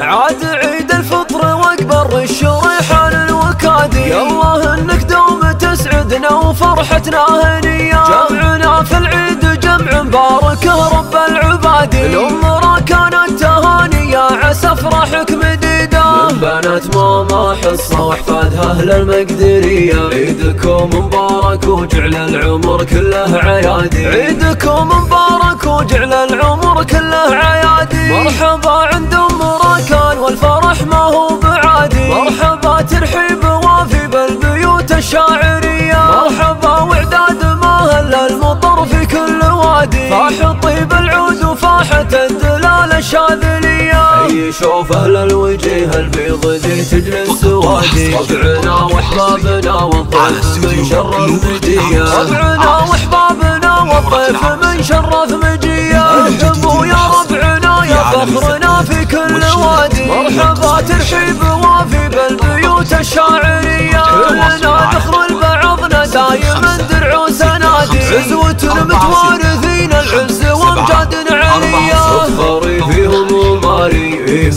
عاد عيد الفطر واكبر الشريحان الوكادي، يا الله انك دوم تسعدنا وفرحتنا هنيه. جمعنا في العيد جمع مبارك رب العباد، الامراء كانت تهانيه عسى افراحك مديده. من بنات ماما حصه واحفادها اهل المقدريه، عيدكم مبارك وجعل العمر كله عيادي. عيدكم مبارك وجعل العمر كله عيادي. مرحبا عند ام راكان والفرح ما هو بعادي، مرحبا ترحيب وافي بالبيوت الشاعريه. مرحبا واعداد ما هل المطر في كل وادي، فاح طيب العود وفاحت الدلال الشاذليه. اي شوف اهل الوجيه البيض ذي تجلس سوادي، ربعنا واحبابنا والضيف من شرف مجيه. ربعنا واحبابنا والضيف من شرف مجيه. اهتموا يا ربعنا يا فخرنا في كل وادي، مرحبا ترحيب وافي بالبيوت الشاعريه. كلنا نخرل بعضنا دايما درع وسنادي، عزوة متوارثين العز وامجاد عليا. صفاري فيهم وماري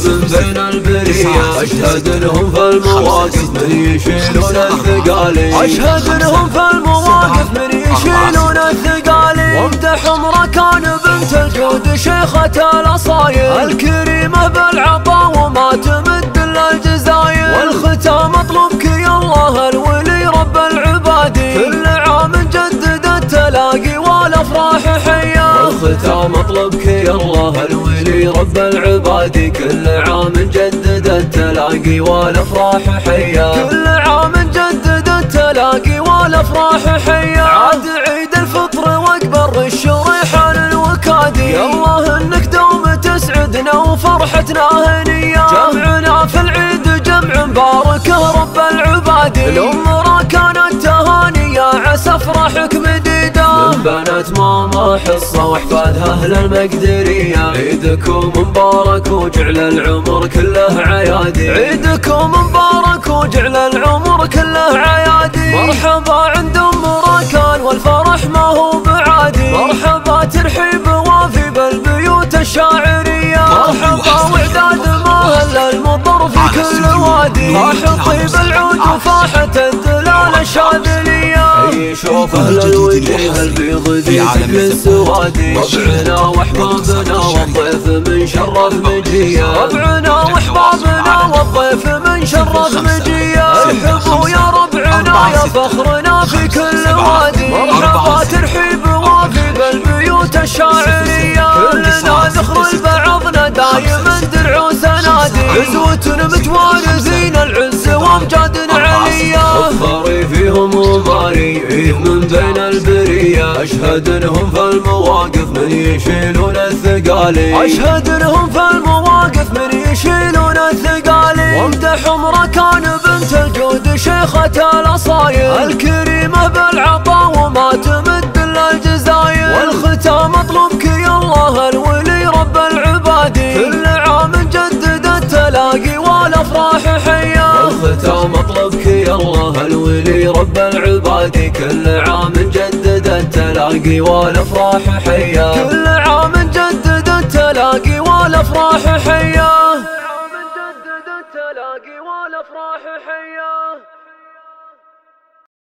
من بين البريه، اشهد انهم في المواقف من يشيلون الثقالي. اشهد انهم في المواقف من يشيلون الثقالي. وامدح امركان بنت الجود شيخة الاصايل، الكريمة بالعطاء وما تمد الا الجزايل. والختام اطلبك يا الله الولي رب العباد، كل عام جدد التلاقي والافراح حيا. والختام اطلبك يا الله الولي رب العباد، كل عام جدد التلاقي والافراح حيا. كل عام جدد التلاقي والافراح حيا. عاد عيد الفطر واكبر الشريحان الوكادي، يا الله انك دوم تسعدنا وفرحتنا هنيه. جمعنا في العيد جمع مبارك رب العباد، الامراء كانت تهانيه عسى افراحك مديده. من بنات ماما حصه واحفادها اهل المقدريه، عيدكم مبارك وجعل العمر كله عيادي. عيدكم مبارك وجعل العمر كله عيادي. مرحبا عند ام راكان والفرح ما هو بعادي، مرحبا ترحيب وافي بالبيوت الشاعريه. مرحبا واعداد ما هل المطر في كل وادي، فاح طيب العود وفاحت الدلال الشاذليه. اي شوف اهل الوجيه البيض ذي تجلس سوادي، ربعنا واحبابنا والضيف من شرف مجيه. ربعنا واحبابنا والضيف من شرف مجيه. ارحبوا يا ربعنا يا فخرنا في كل وادي، مرحبا ترحيب وافي بالبيوت الشاعريه. كلنا نخرل بعضنا دايما درع وسنادي، عزوة متوارثين العز وامجاد عليا. صفاري فيهم وماري من بين البريه، اشهد انهم في المواقف من يشيلون الثقالي. اشهد انهم في المواقف من يشيلون الثقالي. وامدح امركان بنت الجود شيخة الاصايل، الكريمة بالعطاء وما تمد الا الجزايل. والختام اطلبك يا الله الولي رب العباد، كل عام جدد التلاقي والافراح حيا. والختام اطلبك يا الله الولي رب العباد، كل عام جدد التلاقي والافراح حيا. كل عام جدد التلاقي والافراح حيا.